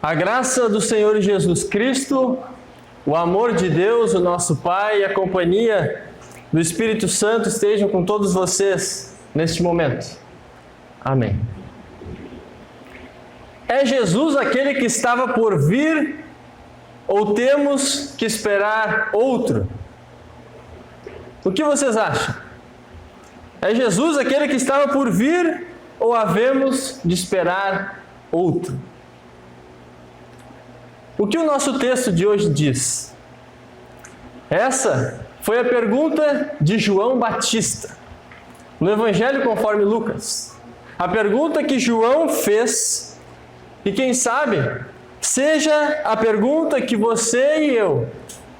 A graça do Senhor Jesus Cristo, o amor de Deus, o nosso Pai, e a companhia do Espírito Santo estejam com todos vocês neste momento. Amém. É Jesus aquele que estava por vir ou temos que esperar outro? O que vocês acham? É Jesus aquele que estava por vir ou havemos de esperar outro? O que o nosso texto de hoje diz? Essa foi a pergunta de João Batista, no Evangelho conforme Lucas. A pergunta que João fez, e quem sabe, seja a pergunta que você e eu,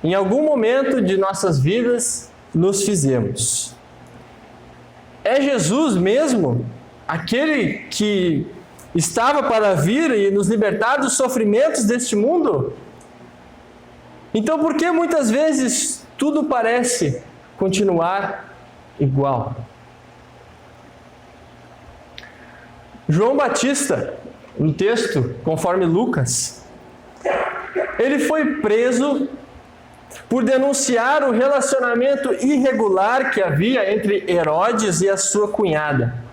em algum momento de nossas vidas, nos fizemos. É Jesus mesmo aquele que estava para vir e nos libertar dos sofrimentos deste mundo? Então, por que muitas vezes tudo parece continuar igual? João Batista, no texto conforme Lucas, ele foi preso por denunciar o relacionamento irregular que havia entre Herodes e a sua cunhada,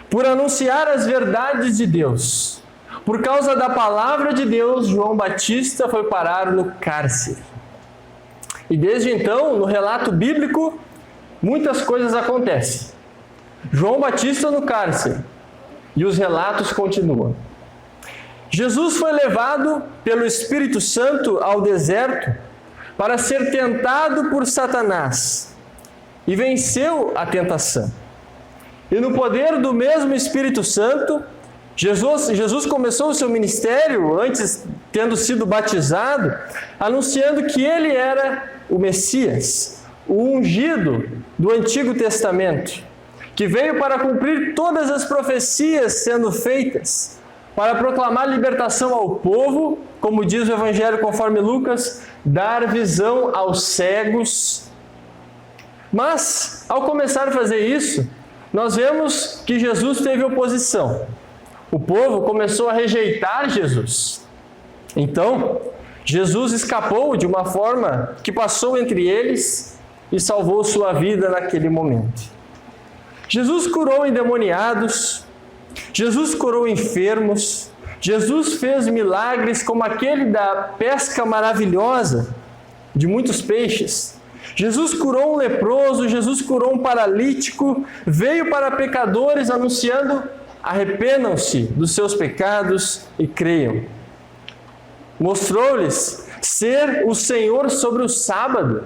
por anunciar as verdades de Deus. Por causa da palavra de Deus, João Batista foi parar no cárcere. E desde então, no relato bíblico, muitas coisas acontecem. João Batista no cárcere, e os relatos continuam. Jesus foi levado pelo Espírito Santo ao deserto para ser tentado por Satanás, e venceu a tentação. E no poder do mesmo Espírito Santo, Jesus começou o seu ministério, antes tendo sido batizado, anunciando que ele era o Messias, o ungido do Antigo Testamento, que veio para cumprir todas as profecias sendo feitas, para proclamar libertação ao povo, como diz o Evangelho conforme Lucas, dar visão aos cegos. Mas, ao começar a fazer isso, nós vemos que Jesus teve oposição. O povo começou a rejeitar Jesus. Então, Jesus escapou de uma forma que passou entre eles e salvou sua vida naquele momento. Jesus curou endemoniados, Jesus curou enfermos, Jesus fez milagres como aquele da pesca maravilhosa de muitos peixes. Jesus curou um leproso, Jesus curou um paralítico, veio para pecadores anunciando: arrependam-se dos seus pecados e creiam. Mostrou-lhes ser o Senhor sobre o sábado.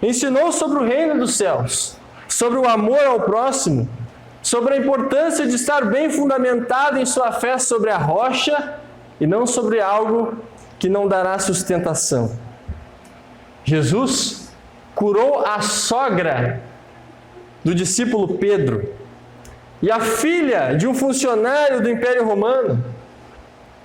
Ensinou sobre o reino dos céus, sobre o amor ao próximo, sobre a importância de estar bem fundamentado em sua fé sobre a rocha e não sobre algo que não dará sustentação. Jesus curou a sogra do discípulo Pedro e a filha de um funcionário do Império Romano.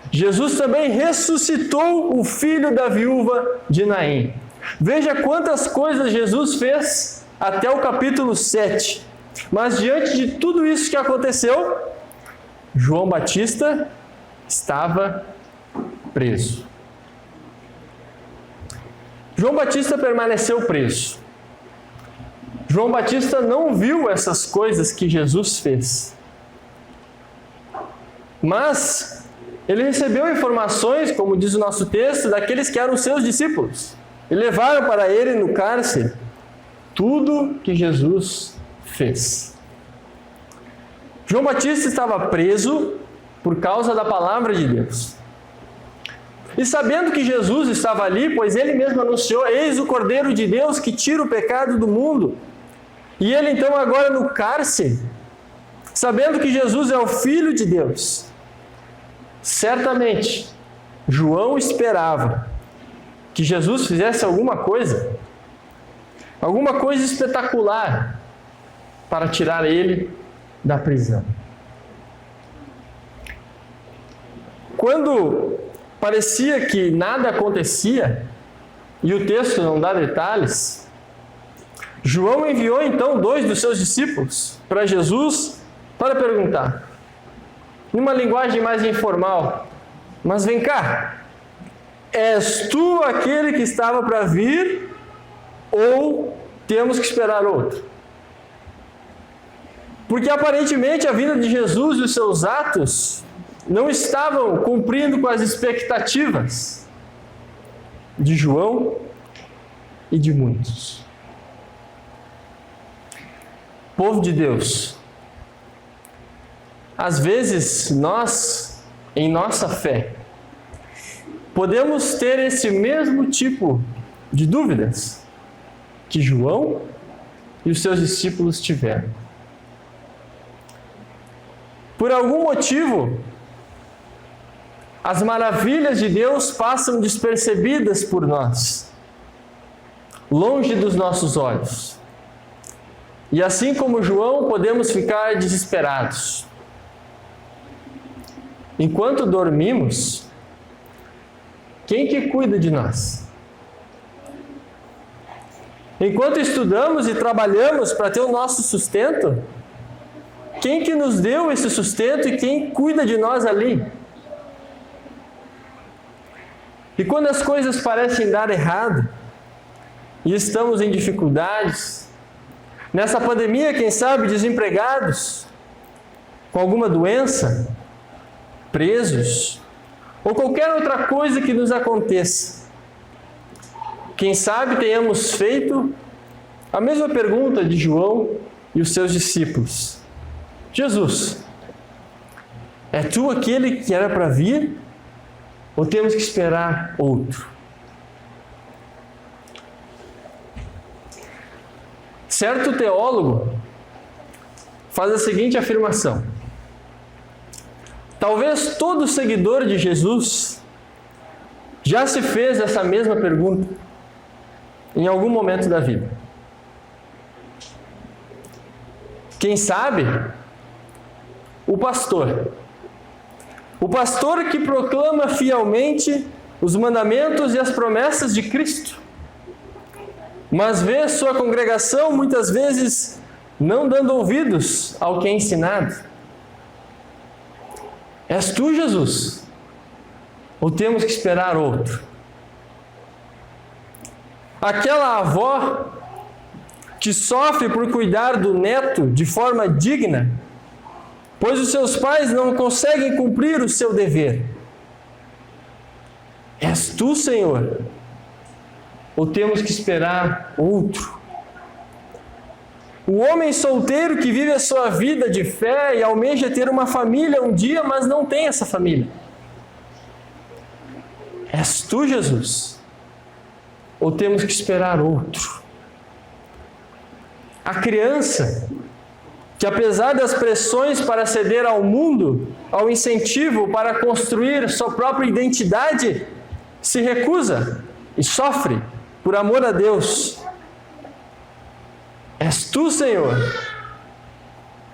Jesus também ressuscitou o filho da viúva de Naim. Veja quantas coisas Jesus fez até o capítulo 7. Mas diante de tudo isso que aconteceu, João Batista estava preso. João Batista permaneceu preso. João Batista não viu essas coisas que Jesus fez. Mas ele recebeu informações, como diz o nosso texto, daqueles que eram seus discípulos. E levaram para ele no cárcere tudo que Jesus fez. João Batista estava preso por causa da palavra de Deus. E sabendo que Jesus estava ali, pois ele mesmo anunciou: eis o Cordeiro de Deus que tira o pecado do mundo. E ele então agora no cárcere, sabendo que Jesus é o Filho de Deus, certamente João esperava que Jesus fizesse alguma coisa espetacular para tirar ele da prisão. Quando parecia que nada acontecia, e o texto não dá detalhes, João enviou então 2 dos seus discípulos para Jesus para perguntar, numa linguagem mais informal: Mas vem cá, és tu aquele que estava para vir ou temos que esperar outro? Porque aparentemente a vinda de Jesus e os seus atos não estavam cumprindo com as expectativas de João e de muitos. Povo de Deus, às vezes nós, em nossa fé, podemos ter esse mesmo tipo de dúvidas que João e os seus discípulos tiveram. Por algum motivo, as maravilhas de Deus passam despercebidas por nós, longe dos nossos olhos. E assim como João, podemos ficar desesperados. Enquanto dormimos, quem que cuida de nós? Enquanto estudamos e trabalhamos para ter o nosso sustento, quem que nos deu esse sustento e quem cuida de nós ali? E quando as coisas parecem dar errado, e estamos em dificuldades, nessa pandemia, quem sabe, desempregados, com alguma doença, presos, ou qualquer outra coisa que nos aconteça, quem sabe tenhamos feito a mesma pergunta de João e os seus discípulos: Jesus, é tu aquele que era para vir ou temos que esperar outro? Certo teólogo faz a seguinte afirmação: talvez todo seguidor de Jesus já se fez essa mesma pergunta em algum momento da vida. Quem sabe, o pastor que proclama fielmente os mandamentos e as promessas de Cristo, mas vê sua congregação muitas vezes não dando ouvidos ao que é ensinado. És tu, Jesus? Ou temos que esperar outro? Aquela avó que sofre por cuidar do neto de forma digna, pois os seus pais não conseguem cumprir o seu dever. És tu, Senhor? Ou temos que esperar outro? O homem solteiro que vive a sua vida de fé e almeja ter uma família um dia, mas não tem essa família. És tu, Jesus? Ou temos que esperar outro? A criança que, apesar das pressões para ceder ao mundo, ao incentivo para construir sua própria identidade, se recusa e sofre por amor a Deus. És tu, Senhor?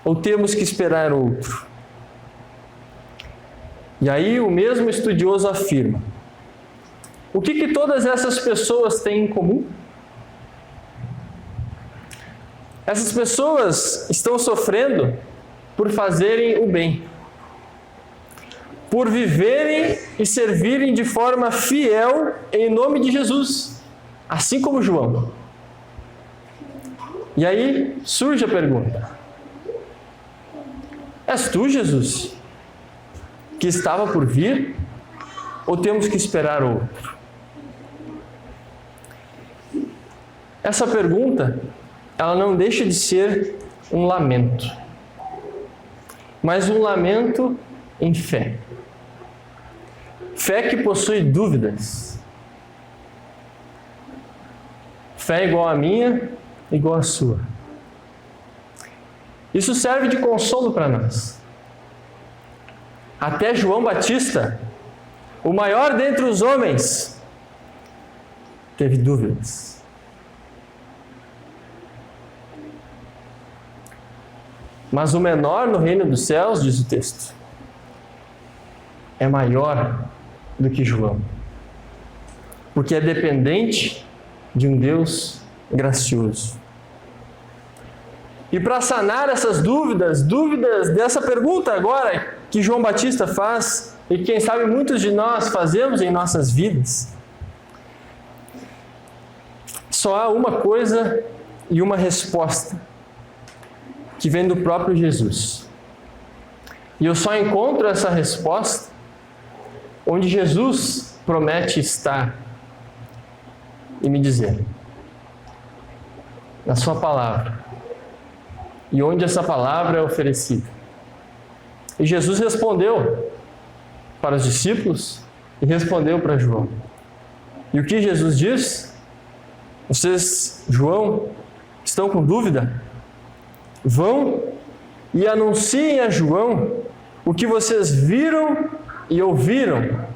Ou temos que esperar outro? E aí o mesmo estudioso afirma: o que todas essas pessoas têm em comum? Essas pessoas estão sofrendo por fazerem o bem, por viverem e servirem de forma fiel em nome de Jesus, assim como João. E aí surge a pergunta: és tu, Jesus, que estava por vir, ou temos que esperar outro? Essa pergunta, ela não deixa de ser um lamento, mas um lamento em fé. Fé que possui dúvidas. Fé igual a minha, igual a sua. Isso serve de consolo para nós. Até João Batista, o maior dentre os homens, teve dúvidas. Mas o menor no reino dos céus, diz o texto, é maior do que João, porque é dependente de um Deus gracioso. E para sanar essas dúvidas dessa pergunta agora que João Batista faz e quem sabe muitos de nós fazemos em nossas vidas, só há uma coisa e uma resposta que vem do próprio Jesus. E eu só encontro essa resposta onde Jesus promete estar e me dizer, na sua palavra, e onde essa palavra é oferecida. E Jesus respondeu para os discípulos e respondeu para João. E o que Jesus diz? Vocês, João, estão com dúvida? Vão e anunciem a João o que vocês viram e ouviram.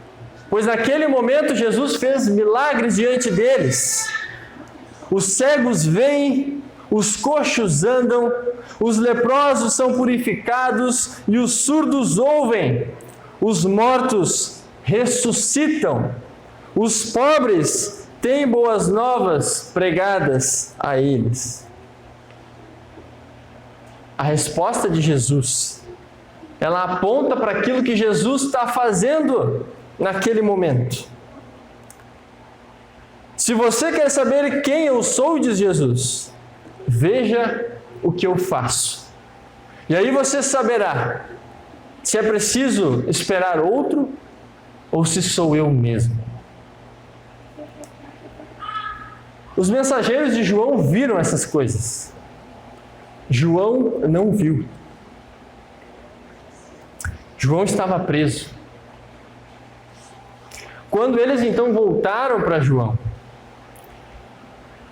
Pois naquele momento Jesus fez milagres diante deles. Os cegos veem, os coxos andam, os leprosos são purificados e os surdos ouvem. Os mortos ressuscitam. Os pobres têm boas novas pregadas a eles. A resposta de Jesus, ela aponta para aquilo que Jesus está fazendo naquele momento. Se você quer saber quem eu sou, diz Jesus, veja o que eu faço. E aí você saberá se é preciso esperar outro ou se sou eu mesmo. Os mensageiros de João viram essas coisas. João não viu. João estava preso. Quando eles então voltaram para João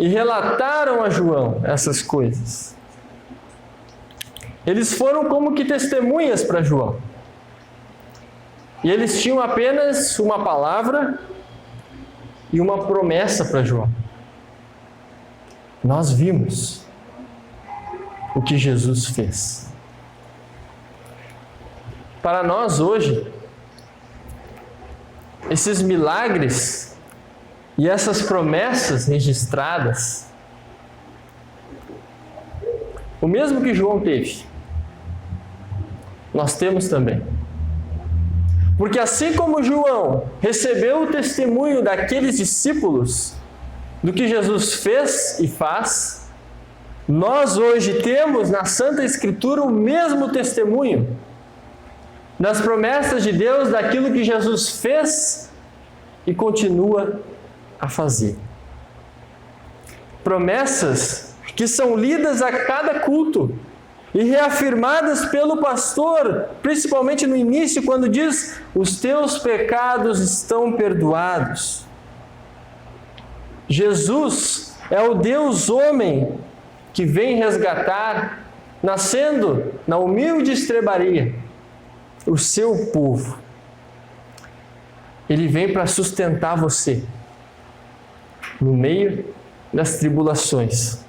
e relataram a João essas coisas, eles foram como que testemunhas para João. E eles tinham apenas uma palavra e uma promessa para João. Nós vimos o que Jesus fez. Para nós hoje, esses milagres e essas promessas registradas, o mesmo que João teve, nós temos também. Porque assim como João recebeu o testemunho daqueles discípulos do que Jesus fez e faz, nós hoje temos na Santa Escritura o mesmo testemunho das promessas de Deus, daquilo que Jesus fez e continua a fazer. Promessas que são lidas a cada culto e reafirmadas pelo pastor, principalmente no início, quando diz: os teus pecados estão perdoados. Jesus é o Deus homem que vem resgatar, nascendo na humilde estrebaria, o seu povo. Ele vem para sustentar você no meio das tribulações,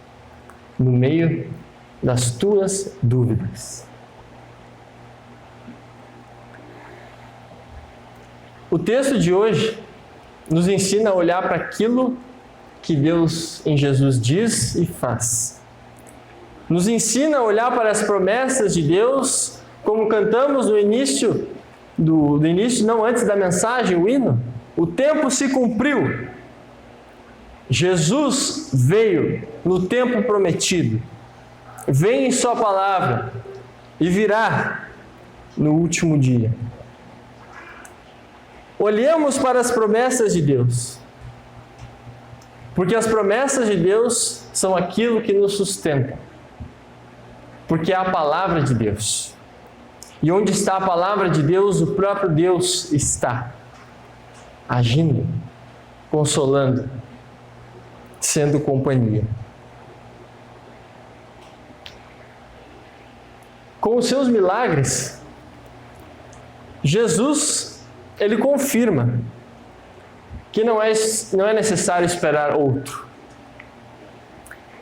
no meio das tuas dúvidas. O texto de hoje nos ensina a olhar para aquilo que Deus em Jesus diz e faz. Nos ensina a olhar para as promessas de Deus, como cantamos no início, não antes da mensagem, o hino. O tempo se cumpriu. Jesus veio no tempo prometido. Vem em sua palavra e virá no último dia. Olhemos para as promessas de Deus, porque as promessas de Deus são aquilo que nos sustenta, porque é a palavra de Deus. E onde está a palavra de Deus, o próprio Deus está agindo, consolando, sendo companhia. Com os seus milagres, Jesus, ele confirma que não é necessário esperar outro.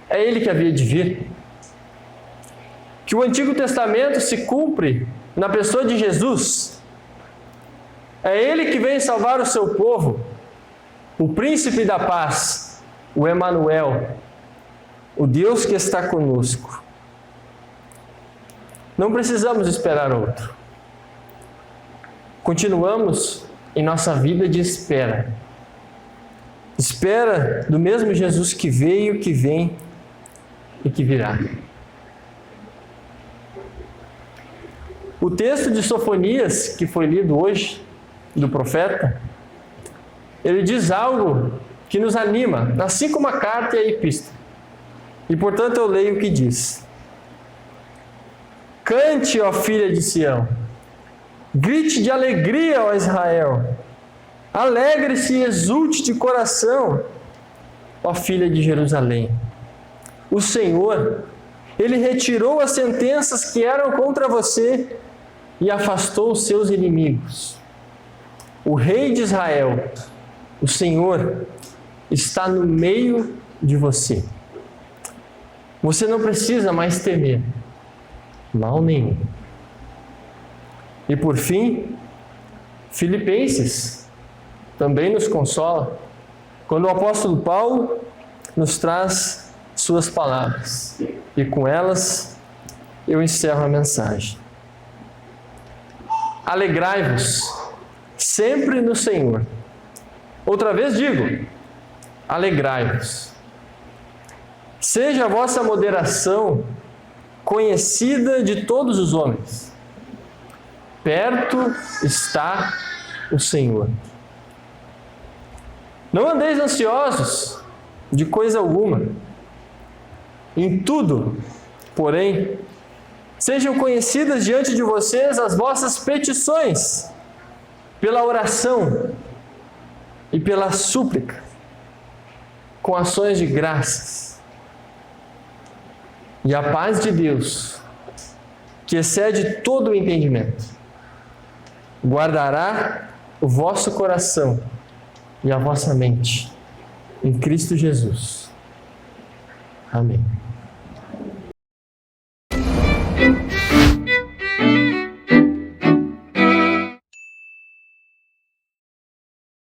É ele que havia de vir. Que o Antigo Testamento se cumpre na pessoa de Jesus. É ele que vem salvar o seu povo, o príncipe da paz, o Emanuel, o Deus que está conosco. Não precisamos esperar outro. continuamos em nossa vida de espera. Espera do mesmo Jesus que veio, que vem e que virá. O texto de Sofonias, que foi lido hoje, do profeta, ele diz algo que nos anima, assim como a carta e a epístola. E portanto eu leio o que diz: Cante, ó filha de Sião, grite de alegria, ó Israel, alegre-se e exulte de coração, ó filha de Jerusalém. O Senhor, Ele retirou as sentenças que eram contra você e afastou os seus inimigos. O Rei de Israel, o Senhor, está no meio de você. Você não precisa mais temer mal nenhum. E por fim, Filipenses também nos consola, quando o apóstolo Paulo nos traz suas palavras. E com elas eu encerro a mensagem. Alegrai-vos sempre no Senhor. Outra vez digo, alegrai-vos. Seja a vossa moderação conhecida de todos os homens. Perto está o Senhor. Não andeis ansiosos de coisa alguma. Em tudo, porém, sejam conhecidas diante de vocês as vossas petições, pela oração e pela súplica, com ações de graças. E a paz de Deus, que excede todo o entendimento, guardará o vosso coração e a vossa mente em Cristo Jesus. Amém.